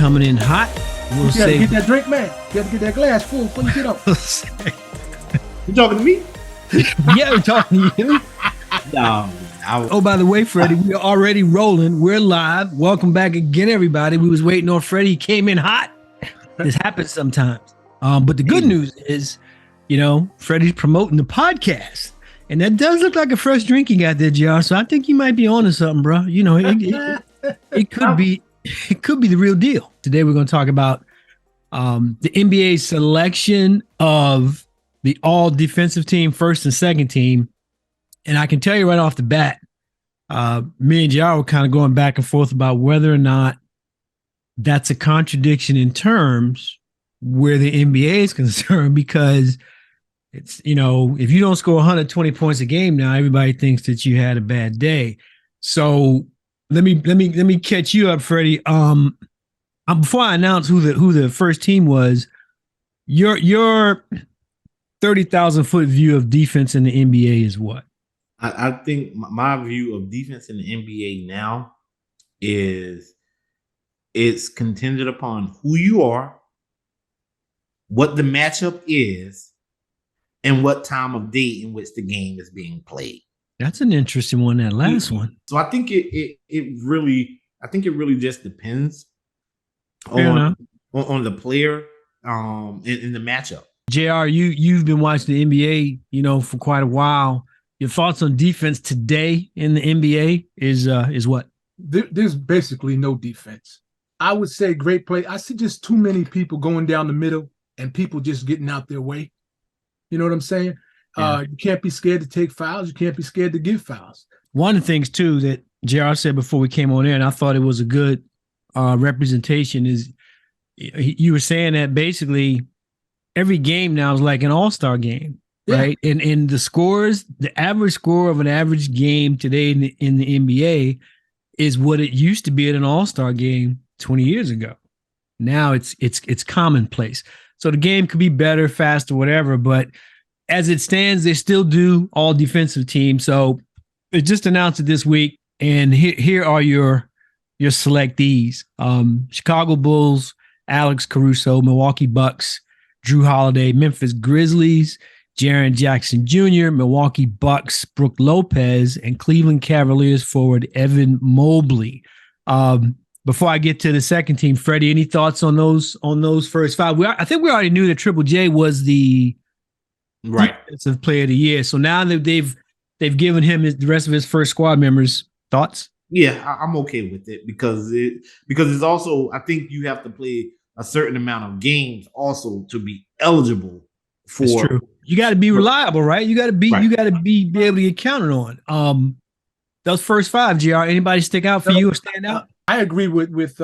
coming in hot. You gotta get that drink, man. You gotta get that glass full before you get up. You talking to me? Yeah, we're talking to you. No. Oh, by the way, Freddie, we're already rolling. We're live. Welcome back again, everybody. We was waiting on Freddie. He came in hot. This happens sometimes. But the good news is, Freddie's promoting the podcast. And that does look like a fresh drink you got there, JR. So I think you might be on to something, bro. It could be the real deal. Today we're going to talk about the NBA selection of the all defensive team, first and second team. And I can tell you right off the bat, me and JR were kind of going back and forth about whether or not that's a contradiction in terms where the NBA is concerned, because it's, if you don't score 120 points a game now, everybody thinks that you had a bad day. So let me catch you up, Freddie. Before I announce who the first team was, your 30,000 foot view of defense in the NBA is what? I think my view of defense in the NBA now is it's contingent upon who you are, what the matchup is, and what time of day in which the game is being played. That's an interesting one, that last one. So I think it really just depends on the player in the matchup. JR, you've been watching the NBA, for quite a while. Your thoughts on defense today in the NBA is what? There's basically no defense. I would say great play. I see just too many people going down the middle and people just getting out their way. You know what I'm saying? Yeah. You can't be scared to take fouls. You can't be scared to give fouls. One of the things, too, that JR said before we came on air, and I thought it was a good representation, is you were saying that basically every game now is like an all-star game. Yeah. Right. And the scores, the average score of an average game today in the NBA is what it used to be at an all-star game 20 years ago. Now it's commonplace. So the game could be better, faster, whatever. But as it stands, they still do all defensive teams. So they just announced it this week. And here are your selectees. Chicago Bulls, Alex Caruso, Milwaukee Bucks, Drew Holiday, Memphis Grizzlies, Jaren Jackson Jr., Milwaukee Bucks, Brook Lopez, and Cleveland Cavaliers forward Evan Mobley. Before I get to the second team, Freddie, any thoughts on those first five? I think we already knew that Triple J was the defensive player of the year. So now that they've given him the rest of his first squad members, thoughts? Yeah, I'm okay with it because it's also, I think you have to play a certain amount of games also to be eligible for. That's true. You got to be reliable, right? You got to be able to get counted on. Those first five, JR, anybody stick out for you or stand out? I agree with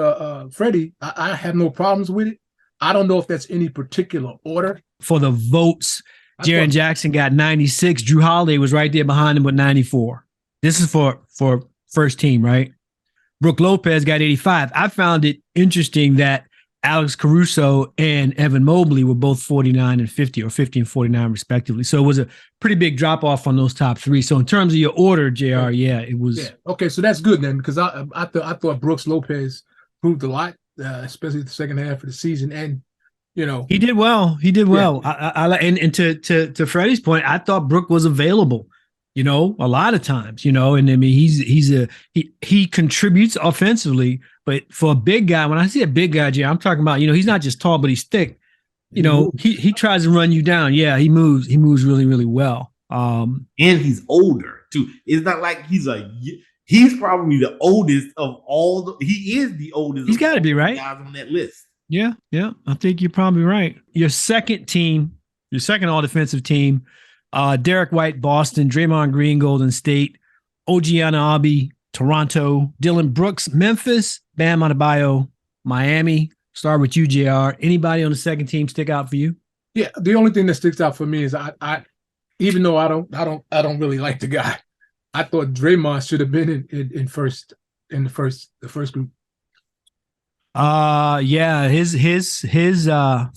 Freddie. I have no problems with it. I don't know if that's any particular order. For the votes, Jaren Jackson got 96. Drew Holiday was right there behind him with 94. This is for first team, right? Brook Lopez got 85. I found it interesting that Alex Caruso and Evan Mobley were both 49 and 50, or 50 and 49 respectively. So it was a pretty big drop off on those top three. So in terms of your order, JR, yeah, it was. Yeah. Okay, so that's good then, because I thought Brooks Lopez proved a lot, especially the second half of the season, and he did well. He did well. Yeah. And to Freddie's point, I thought Brook was available. A lot of times, and I mean, he contributes offensively, but for a big guy, when I see a big guy, Jay, I'm talking about, he's not just tall, but he's thick. He tries to run you down. Yeah, he moves really, really well. And he's older too. It's not like he's probably the oldest of all. He is the oldest. He's got to be right. Guys on that list. Yeah. I think you're probably right. Your second all defensive team. Derek White, Boston, Draymond Green, Golden State, OG Anunoby, Toronto, Dylan Brooks, Memphis, Bam Adebayo, Miami. Start with you, JR. Anybody on the second team stick out for you? Yeah, the only thing that sticks out for me is I even though I don't really like the guy, I thought Draymond should have been in the first group. Yeah, his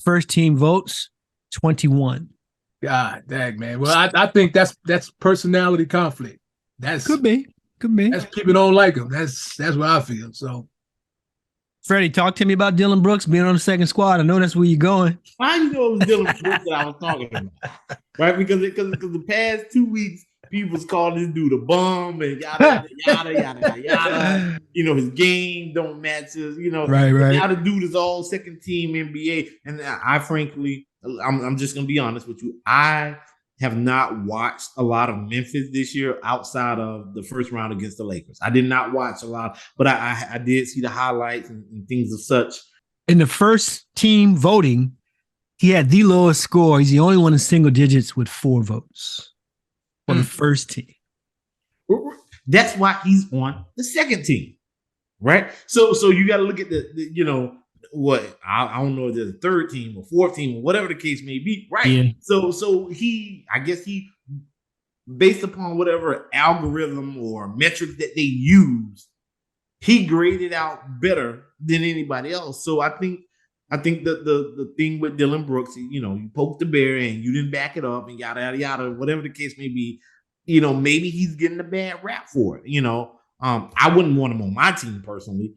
first team votes 21. God dang, man. Well, I think that's personality conflict. That's could be. That's people don't like him. That's what I feel. So Freddie, talk to me about Dylan Brooks being on the second squad. I know that's where you're going. Why you know it was Dylan Brooks that I was talking about? Right? Because the past 2 weeks, people was calling this dude a bum and yada yada yada yada yada. His game don't match his. Right. Now the dude is all second team NBA, and I frankly, I'm just gonna be honest with you. I have not watched a lot of Memphis this year outside of the first round against the Lakers. I did not watch a lot, but I did see the highlights and things of such. In the first team voting, he had the lowest score. He's the only one in single digits with 4 votes for the first team. That's why he's on the second team, right? So you got to look at the what I don't know if there's a third team or fourth team or whatever the case may be, right? Yeah. So I guess he based upon whatever algorithm or metrics that they use, he graded out better than anybody else. So I think the thing with Dylan Brooks, you poked the bear and you didn't back it up and yada yada yada, whatever the case may be, maybe he's getting a bad rap for it. I wouldn't want him on my team personally,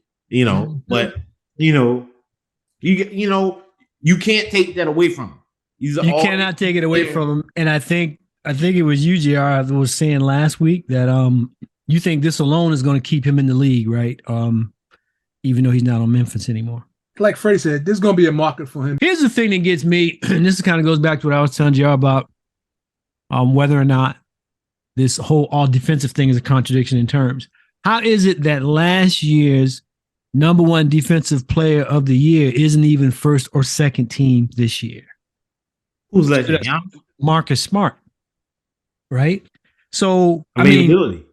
but you can't take that away from him. You cannot take it away from him. And I think it was you, JR, that was saying last week that you think this alone is going to keep him in the league, right? Even though he's not on Memphis anymore. Like Freddie said, there's going to be a market for him. Here's the thing that gets me, and this kind of goes back to what I was telling JR about whether or not this whole all defensive thing is a contradiction in terms. How is it that last year's number 1 defensive player of the year isn't even first or second team this year? Who's that? Marcus Smart, right? So availability.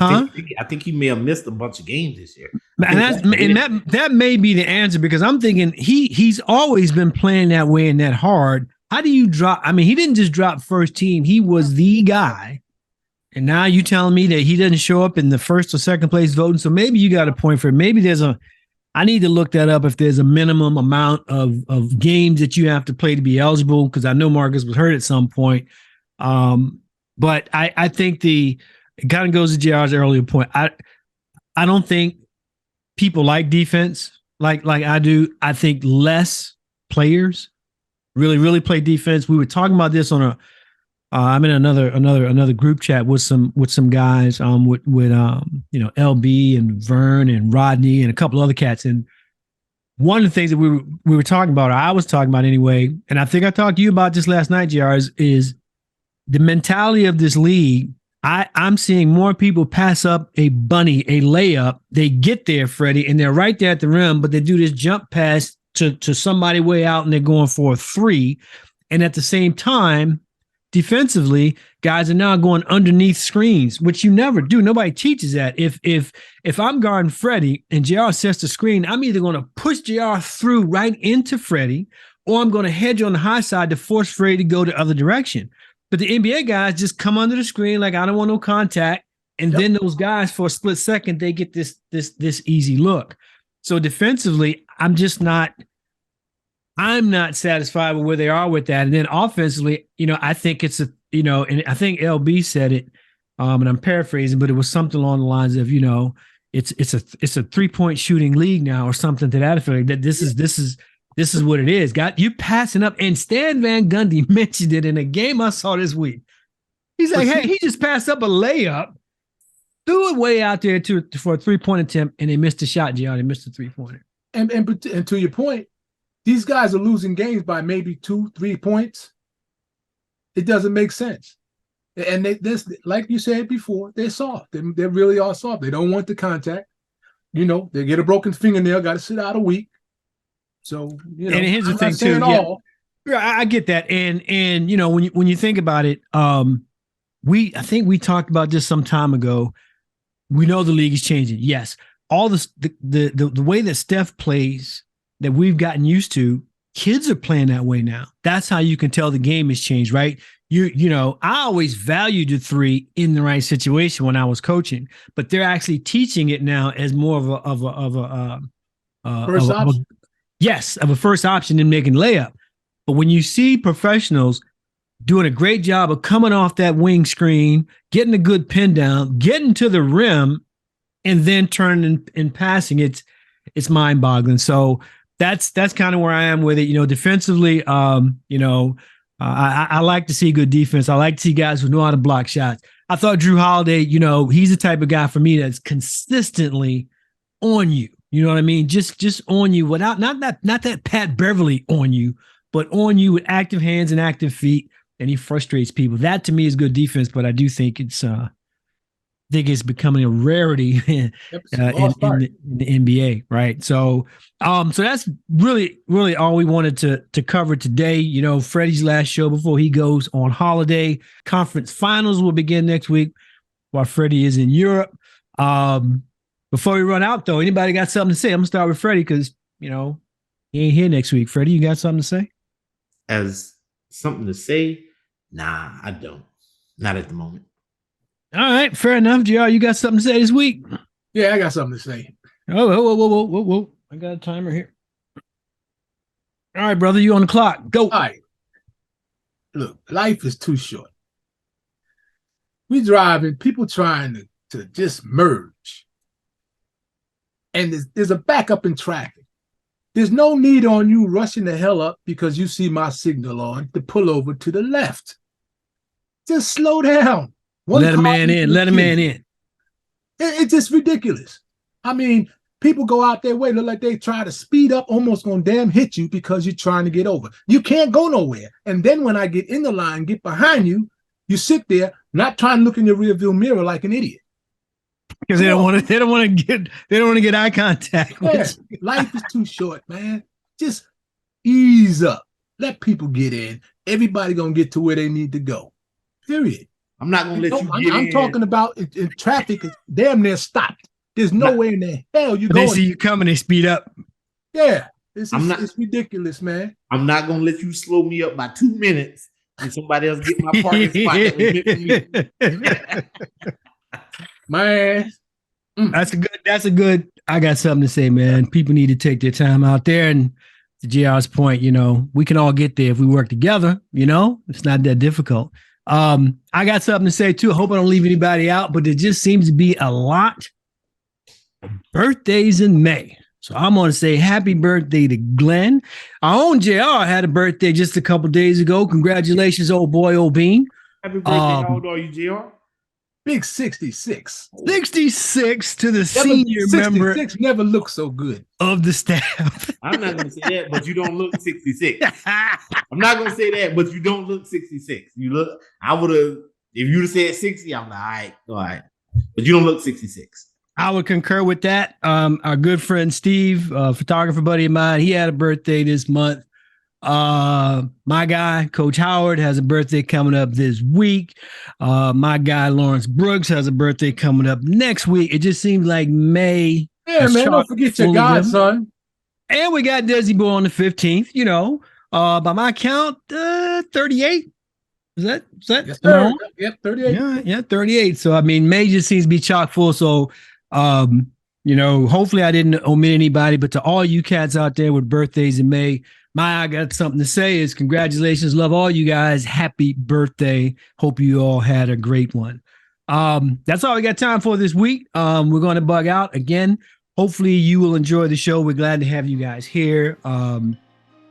I think he may have missed a bunch of games this year. And that may be the answer, because I'm thinking he's always been playing that way and that hard. How do you drop? I mean, he didn't just drop first team. He was the guy. And now you telling me that he doesn't show up in the first or second place voting. So maybe you got a point for it. Maybe I need to look that up if there's a minimum amount of games that you have to play to be eligible, because I know Marcus was hurt at some point. But I think it kind of goes to JR's earlier point. I don't think people like defense like I do. I think less players really play defense. We were talking about this on I'm in another group chat with some guys with LB and Vern and Rodney and a couple other cats. And one of the things that we were talking about, or I was talking about anyway, and I think I talked to you about this last night, JR, is the mentality of this league. I'm seeing more people pass up a bunny, a layup. They get there, Freddie, and they're right there at the rim, but they do this jump pass to somebody way out, and they're going for a 3. And at the same time, defensively, guys are now going underneath screens, which you never do. Nobody teaches that. If I'm guarding Freddie and JR sets the screen, I'm either going to push JR through right into Freddie, or I'm going to hedge on the high side to force Freddie to go the other direction. But the NBA guys just come under the screen like, I don't want no contact. And then those guys, for a split second, they get this easy look. So defensively, I'm not satisfied with where they are with that. And then offensively, I think it's and I think LB said it, and I'm paraphrasing, but it was something along the lines of, it's a 3-point shooting league now, or something to that effect. That this is what it is. You passing up, and Stan Van Gundy mentioned it in a game I saw this week. He's like, hey, he just passed up a layup, threw it way out there for a 3-point attempt, and they missed a shot, JR. They missed a 3-pointer. And to your point, these guys are losing games by maybe 2-3 points. It doesn't make sense. And this, like you said before, they're soft. They really are soft. They don't want the contact. They get a broken fingernail, got to sit out a week. So, and here's the thing too. Yeah, I get that. And when you think about it, I think we talked about this some time ago. We know the league is changing. Yes. All the way that Steph plays, that we've gotten used to, kids are playing that way now. That's how you can tell the game has changed, right? I always valued the 3 in the right situation when I was coaching, but they're actually teaching it now as more of a first option. Of a first option in making layup. But when you see professionals doing a great job of coming off that wing screen, getting a good pin down, getting to the rim, and then turning and passing, it's it's mind boggling. So that's kind of where I am with it. Defensively, I like to see good defense. I like to see guys who know how to block shots. I thought Drew Holiday, he's the type of guy for me that's consistently on you. You know what I mean? Just on you without not that Pat Beverly on you, but on you with active hands and active feet, and he frustrates people. That to me is good defense, but I do think it's becoming a rarity in the NBA, right? So that's really, really all we wanted to cover today. Freddie's last show before he goes on holiday. Conference finals will begin next week while Freddie is in Europe. Before we run out, though, anybody got something to say? I'm gonna start with Freddie because he ain't here next week. Freddie, you got something to say? As something to say? Nah, I don't. Not at the moment. All right, fair enough. JR, you got something to say this week? Yeah, I got something to say. Whoa. I got a timer here. All right, brother, you on the clock. Go. All right. Look, life is too short. We driving, people trying to just merge. And there's a backup in traffic. There's no need on you rushing the hell up because you see my signal on to pull over to the left. Just slow down. Let a man in. It's just ridiculous. I mean, people go out their way, look like they try to speed up, almost gonna damn hit you because you're trying to get over. You can't go nowhere. And then when I get in the line, get behind you, you sit there not trying to look in your rearview mirror like an idiot. Because they don't want to get eye contact. Yeah, life is too short, man. Just ease up. Let people get in. Everybody gonna get to where they need to go. Period. I'm not gonna let you get in. I'm talking about in traffic is damn near stopped. There's no way in the hell you going. They see you coming, they speed up. Yeah, it's ridiculous, man. I'm not gonna let you slow me up by 2 minutes and somebody else get my parking spot that was meant for me. Man, That's a good. I got something to say, man. People need to take their time out there, and to JR's point, we can all get there if we work together. It's not that difficult. I got something to say too. I hope I don't leave anybody out, but there just seems to be a lot of birthdays in May. So I'm going to say happy birthday to Glenn. Our own JR had a birthday just a couple days ago. Congratulations, old boy, old bean. Happy birthday. How old are you, JR? Big 66. 66 to the senior member. 66 never looked so good. Of the staff. I'm not going to say that, but you don't look 66. I'm not going to say that, but you don't look 66. I would have, if you'd have said 60, I'm like, all right. But you don't look 66. I would concur with that. Our good friend Steve, photographer buddy of mine, he had a birthday this month. My guy, Coach Howard, has a birthday coming up this week. My guy, Lawrence Brooks, has a birthday coming up next week. It just seems like May. Yeah, man, don't forget your godson. And we got Desi Boy on the 15th, by my count, 38. Is that? Yes, sir. Yep, 38. Yeah, 38. So, I mean, May just seems to be chock full. So, hopefully I didn't omit anybody, but to all you cats out there with birthdays in May, I got something to say is congratulations. Love all you guys. Happy birthday. Hope you all had a great one. That's all we got time for this week. We're going to bug out again. Hopefully you will enjoy the show. We're glad to have you guys here.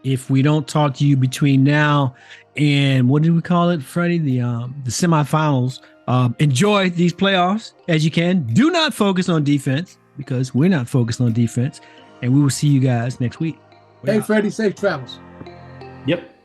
If we don't talk to you between now and what did we call it, Freddie? The semifinals. Enjoy these playoffs as you can. Do not focus on defense because we're not focused on defense. And we will see you guys next week. Hey, Freddie, safe travels. Yep.